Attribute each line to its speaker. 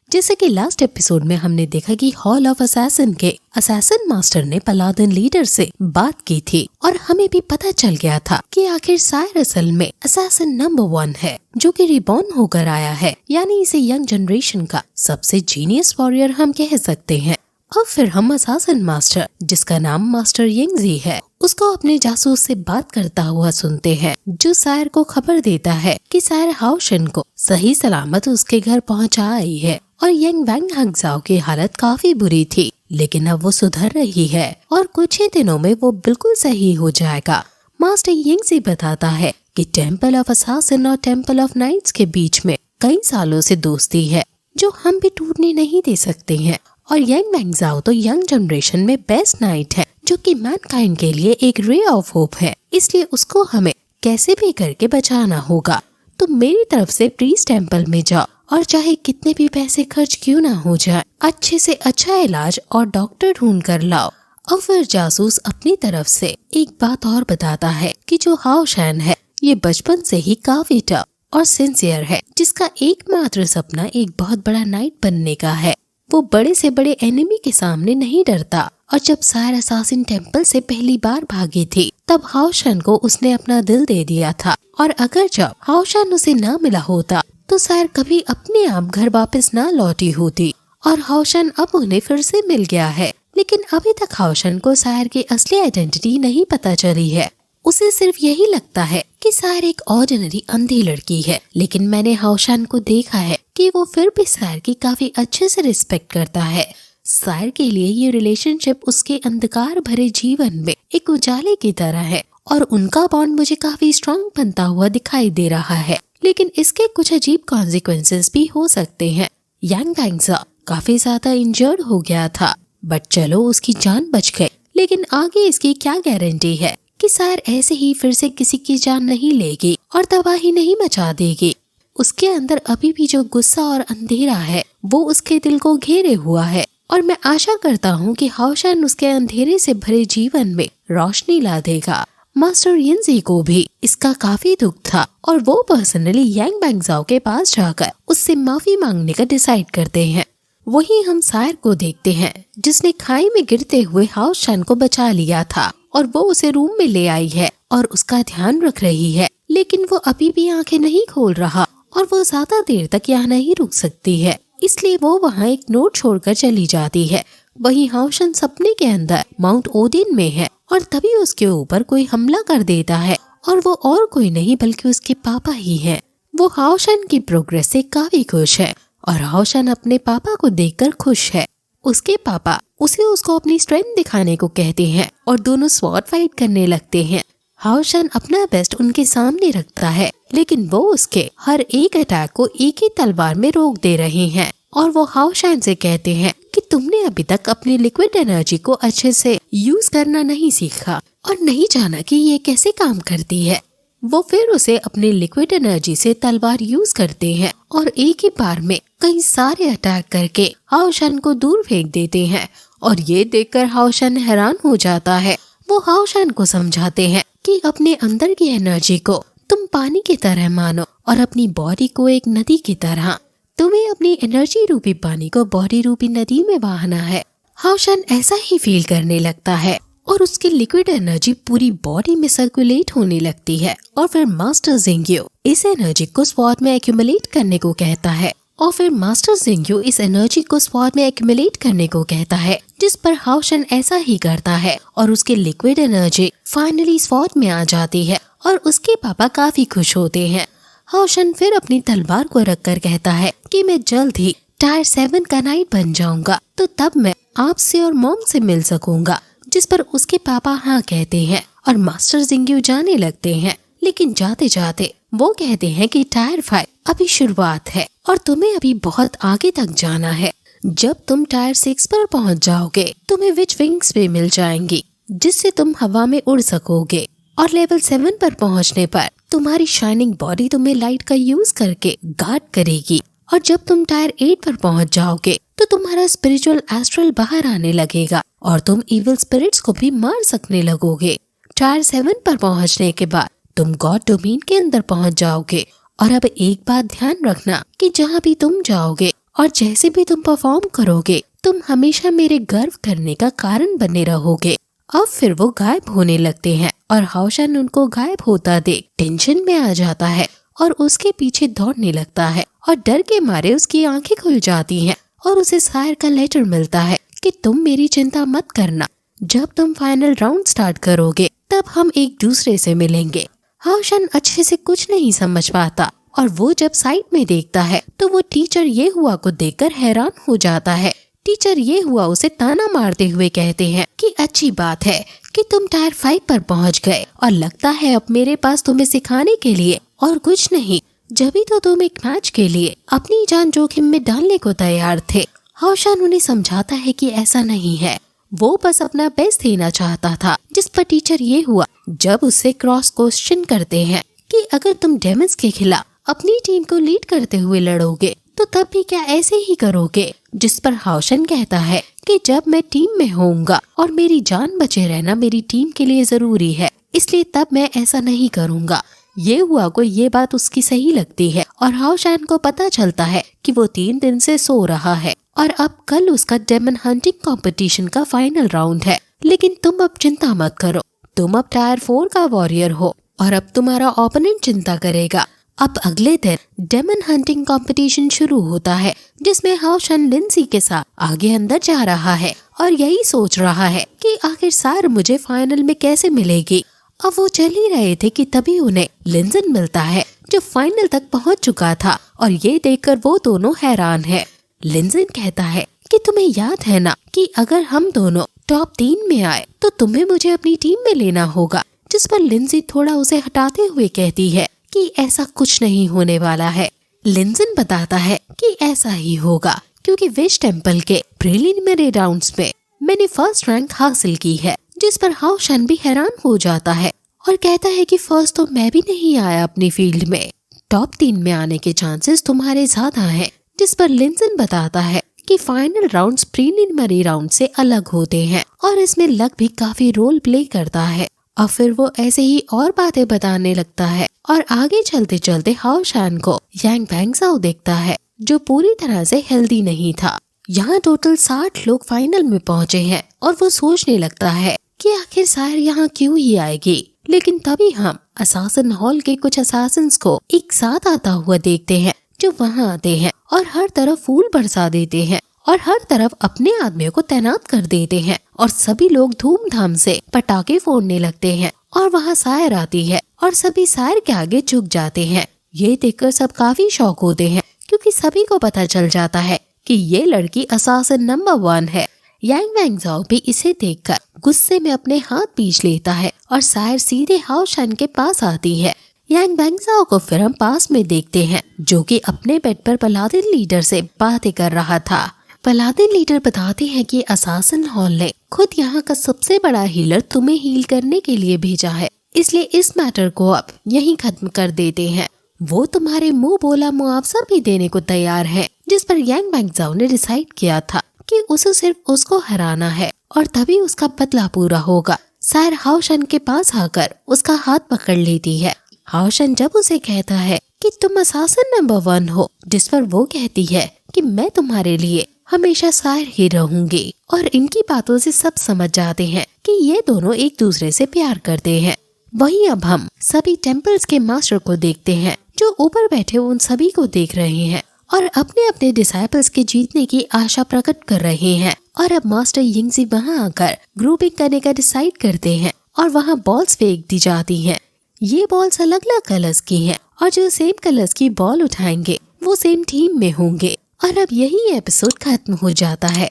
Speaker 1: जैसे कि last episode में हमने देखा कि हॉल ऑफ असैसिन के असैसिन मास्टर ने पलादिन लीडर से बात की थी और हमें भी पता चल गया था कि आखिर सायर असल में असैसिन नंबर 1 है जो कि रिबॉर्न होकर आया है, यानी इसे यंग जनरेशन का सबसे जीनियस वॉरियर हम कह सकते हैं। अब फिर हम असैसिन मास्टर, जिसका नाम मास्टर यिंगज़ी है, उसको अपने जासूस से बात करता हुआ सुनते हैं, जो सायर को खबर देता है कि सायर हाओशन को सही सलामत उसके घर पहुंचा आई है और यंग वैंग हंगजाओ की हालत काफी बुरी थी, लेकिन अब वो सुधर रही है और कुछ ही दिनों में वो बिल्कुल सही हो जाएगा। मास्टर यिंगज़ी बताता है कि टेम्पल ऑफ असैसिन और टेम्पल ऑफ नाइट्स के बीच में कई सालों से दोस्ती है जो हम भी टूटने नहीं दे सकते हैं, और यंग वैंगजाओ तो यंग जनरेशन में बेस्ट नाइट है जो कि मैनकाइंड के लिए एक रे ऑफ होप है, इसलिए उसको हमें कैसे भी करके बचाना होगा। तो मेरी तरफ से प्रीस्ट टेम्पल में जाओ और चाहे कितने भी पैसे खर्च क्यों ना हो जाए, अच्छे से अच्छा इलाज और डॉक्टर ढूंढ कर लाओ। और फिर जासूस अपनी तरफ से एक बात और बताता है कि जो हाओशन है ये बचपन से ही काफी टफ और सिंसियर है, जिसका एकमात्र सपना एक बहुत बड़ा नाइट बनने का है। वो बड़े से बड़े एनिमी के सामने नहीं डरता, और जब सायर असैसिन टेम्पल से पहली बार भागी थी तब हाओशन को उसने अपना दिल दे दिया था, और अगर जब हाओशन उसे ना मिला होता तो सायर कभी अपने आप घर वापस ना लौटी होती। और हाओशन अब उन्हें फिर से मिल गया है, लेकिन अभी तक हाओशन को सायर की असली आइडेंटिटी नहीं पता चली है। उसे सिर्फ यही लगता है कि सायर एक ऑर्डिनरी अंधी लड़की है, लेकिन मैंने हाओशन को देखा है कि वो फिर भी सायर की काफी अच्छे से रिस्पेक्ट करता है। सायर के लिए ये रिलेशनशिप उसके अंधकार भरे जीवन में एक उजाले की तरह है, और उनका बॉन्ड मुझे काफी स्ट्रॉन्ग बनता हुआ दिखाई दे रहा है, लेकिन इसके कुछ अजीब कॉन्सिक्वेंसेस भी हो सकते हैं। यंग वैंगजाओ काफी ज्यादा इंजर्ड हो गया था, बट चलो उसकी जान बच गई, लेकिन आगे इसकी क्या गारंटी है कि सायर ऐसे ही फिर से किसी की जान नहीं लेगी और तबाही नहीं मचा देगी। उसके अंदर अभी भी जो गुस्सा और अंधेरा है वो उसके दिल को घेरे हुआ है, और मैं आशा करता हूँ कि हाओशन उसके अंधेरे से भरे जीवन में रोशनी ला देगा। मास्टर यिंगज़ी को भी इसका काफी दुख था, और वो पर्सनली यंग वैंगजाओ के पास जाकर उससे माफी मांगने का डिसाइड करते हैं। वही हम सायर को देखते हैं जिसने खाई में गिरते हुए हाओशन को बचा लिया था, और वो उसे रूम में ले आई है और उसका ध्यान रख रही है, लेकिन वो अभी भी आंखें नहीं खोल रहा और वो ज्यादा देर तक यहाँ नहीं रुक सकती है, इसलिए वो वहाँ एक नोट छोड़कर चली जाती है। वही हाओशन सपने के अंदर माउंट ओडिन में है, और तभी उसके ऊपर कोई हमला कर देता है, और वो और कोई नहीं बल्कि उसके पापा ही हैं। वो हाओशन की प्रोग्रेस से काफी खुश है, और हाओशन अपने पापा को देखकर खुश है। उसके पापा उसे उसको अपनी स्ट्रेंथ दिखाने को कहते हैं, और दोनों स्वॉर्ड फाइट करने लगते हैं। हाओशन अपना बेस्ट उनके सामने रखता है, लेकिन वो उसके हर एक अटैक को एक ही तलवार में रोक दे रहे हैं, और वो हाओशन से कहते हैं कि तुमने अभी तक अपनी लिक्विड एनर्जी को अच्छे से यूज करना नहीं सीखा और नहीं जाना कि ये कैसे काम करती है। वो फिर उसे अपनी लिक्विड एनर्जी से तलवार यूज करते हैं, और एक ही बार में कई सारे अटैक करके हाओशन को दूर फेंक देते हैं, और ये देखकर हाओशन हैरान हो जाता है। वो हाओशन को समझाते हैं कि अपने अंदर की एनर्जी को तुम पानी की तरह मानो, और अपनी बॉडी को एक नदी की तरह। तुम्हें अपनी एनर्जी रूपी पानी को बॉडी रूपी नदी में बहाना है। हाओशन ऐसा ही फील करने लगता है, और उसकी लिक्विड एनर्जी पूरी बॉडी में सर्कुलेट होने लगती है। और फिर मास्टर जिंग्यो इस एनर्जी को स्वॉर्ड में एक्यूमुलेट करने को कहता है, और फिर मास्टर जिंग्यो इस एनर्जी को स्वॉर्ड में एक्यूमुलेट करने को कहता है, जिस पर हाओशन ऐसा ही करता है, और उसकी लिक्विड एनर्जी फाइनली स्वॉर्ड में आ जाती है, और उसके पापा काफी खुश होते हैं। हाओशन फिर अपनी तलवार को रखकर कहता है कि मैं जल्द ही टायर 7 का नाइट बन जाऊंगा, तो तब मैं आपसे और मॉम से मिल सकूंगा, जिस पर उसके पापा हाँ कहते हैं, और मास्टर जिंग्यो जाने लगते हैं। लेकिन जाते जाते वो कहते हैं कि टायर 5 अभी शुरुआत है, और तुम्हें अभी बहुत आगे तक जाना है। जब तुम टायर 6 पर पहुंच जाओगे तुम्हें विच विंग्स भी मिल जाएंगी, जिससे तुम हवा में उड़ सकोगे, और लेवल 7 पर पहुंचने पर तुम्हारी शाइनिंग बॉडी तुम्हें लाइट का यूज करके गार्ड करेगी, और जब तुम टायर 8 पर पहुंच जाओगे तो तुम्हारा स्पिरिचुअल एस्ट्रल बाहर आने लगेगा, और तुम इविल स्पिरिट्स को भी मार सकने लगोगे। टायर 7 पर पहुंचने के बाद तुम गॉड डोमेन के अंदर पहुंच जाओगे, और अब एक बात ध्यान रखना कि जहाँ भी तुम जाओगे और जैसे भी तुम परफॉर्म करोगे तुम हमेशा मेरे गर्व करने का कारण बने रहोगे। अब फिर वो गायब होने लगते हैं और हाओशन उनको गायब होता देख टेंशन में आ जाता है और उसके पीछे दौड़ने लगता है और डर के मारे उसकी आंखें खुल जाती हैं और उसे सायर का लेटर मिलता है कि तुम मेरी चिंता मत करना, जब तुम फाइनल राउंड स्टार्ट करोगे तब हम एक दूसरे से मिलेंगे। हाओशन अच्छे से कुछ नहीं समझ पाता और वो जब साइड में देखता है तो वो टीचर ये हुआ को देखकर हैरान हो जाता है। टीचर ये हुआ उसे ताना मारते हुए कहते हैं कि अच्छी बात है कि तुम टायर 5 पर पहुंच गए और लगता है अब मेरे पास तुम्हें सिखाने के लिए और कुछ नहीं, जभी तो तुम एक मैच के लिए अपनी जान जोखिम में डालने को तैयार थे। हाओशन उन्हें समझाता है कि ऐसा नहीं है, वो बस अपना बेस्ट देना चाहता था। जिस पर टीचर ये हुआ जब उससे क्रॉस क्वेश्चन करते हैं कि अगर तुम डेमंस के खिलाफ अपनी टीम को लीड करते हुए लड़ोगे तो तब भी क्या ऐसे ही करोगे। जिस पर हाओशन कहता है कि जब मैं टीम में होऊंगा और मेरी जान बचे रहना मेरी टीम के लिए जरूरी है, इसलिए तब मैं ऐसा नहीं करूंगा। ये हुआ को ये बात उसकी सही लगती है और हाओशन को पता चलता है कि वो 3 दिन से सो रहा है और अब कल उसका डेमन हंटिंग कंपटीशन का फाइनल राउंड है। लेकिन तुम अब चिंता मत करो, तुम अब टायर 4 का वॉरियर हो और अब तुम्हारा ओपोनेंट चिंता करेगा। अब अगले दिन डेमन हंटिंग कंपटीशन शुरू होता है जिसमें हाओशन लिंसी के साथ आगे अंदर जा रहा है और यही सोच रहा है कि आखिर सार मुझे फाइनल में कैसे मिलेगी। अब वो चल ही रहे थे कि तभी उन्हें लिंजन मिलता है जो फाइनल तक पहुंच चुका था और ये देखकर वो दोनों हैरान है। लिंजन कहता है कि तुम्हें याद है ना कि अगर हम दोनों टॉप 3 में आए तो तुम्हें मुझे अपनी टीम में लेना होगा। जिस पर लिंजी थोड़ा उसे हटाते हुए कहती है कि ऐसा कुछ नहीं होने वाला है। लिंजन बताता है कि ऐसा ही होगा क्योंकि विश टेम्पल के प्रीलिमिनरी राउंड्स में मैंने फर्स्ट रैंक हासिल की है। जिस पर हाओशन भी हैरान हो जाता है और कहता है कि फर्स्ट तो मैं भी नहीं आया अपनी फील्ड में, टॉप 3 में आने के चांसेस तुम्हारे ज्यादा हैं। जिस पर लिंजन बताता है कि फाइनल राउंड्स प्रीलिमिनरी राउंड से अलग होते हैं और इसमें लक भी काफी रोल प्ले करता है। और फिर वो ऐसे ही और बातें बताने लगता है और आगे चलते चलते हाओशन को यांग बैंगजाओ देखता है जो पूरी तरह से हेल्दी नहीं था। यहाँ टोटल 60 लोग फाइनल में पहुँचे हैं और वो सोचने लगता है कि आखिर सायर यहाँ क्यों ही आएगी। लेकिन तभी हम असासिन हॉल के कुछ असासिन्स को एक साथ आता हुआ देखते हैं जो वहाँ आते हैं और हर तरफ फूल बरसा देते हैं और हर तरफ अपने आदमियों को तैनात कर देते हैं और सभी लोग धूमधाम से पटाखे फोड़ने लगते हैं और वहाँ सायर आती है और सभी सायर के आगे झुक जाते हैं। ये देखकर सब काफी शौक होते हैं क्योंकि सभी को पता चल जाता है कि ये लड़की असासिन नंबर 1 है। यांग बैंगजाओ भी इसे देखकर गुस्से में अपने हाथ पीछ लेता है और सायर सीधे हाओशन के पास आती है। यांग बैंगजाओ को फिर हम पास में देखते हैं जो कि अपने बेड पर पलादिन लीडर से बातें कर रहा था। पलादिन लीडर बताते हैं कि असासिन हॉल ने खुद यहाँ का सबसे बड़ा हीलर तुम्हें हील करने के लिए भेजा है, इसलिए इस मैटर को अब यहीं खत्म कर देते हैं। वो तुम्हारे मुंह बोला मुआवजा भी देने को तैयार है। जिस पर यांग बैंगजाओ ने डिसाइड किया था कि उसे सिर्फ उसको हराना है और तभी उसका बदला पूरा होगा। सायर हाओशन के पास आकर उसका हाथ पकड़ लेती है। हाओशन जब उसे कहता है कि तुम असासिन नंबर 1 हो, जिस पर वो कहती है कि मैं तुम्हारे लिए हमेशा सायर ही रहूंगी। और इनकी बातों से सब समझ जाते हैं कि ये दोनों एक दूसरे से प्यार करते हैं। वहीं अब हम सभी टेम्पल्स के मास्टर को देखते हैं जो ऊपर बैठे उन सभी को देख रहे हैं और अपने अपने डिसाइपल्स के जीतने की आशा प्रकट कर रहे हैं। और अब मास्टर यिंगजी वहाँ आकर ग्रुपिंग करने का डिसाइड करते हैं और वहाँ बॉल्स फेंक दी जाती हैं। ये बॉल्स अलग अलग कलर्स की हैं और जो सेम कलर्स की बॉल उठाएंगे वो सेम टीम में होंगे। और अब यही एपिसोड खत्म हो जाता है।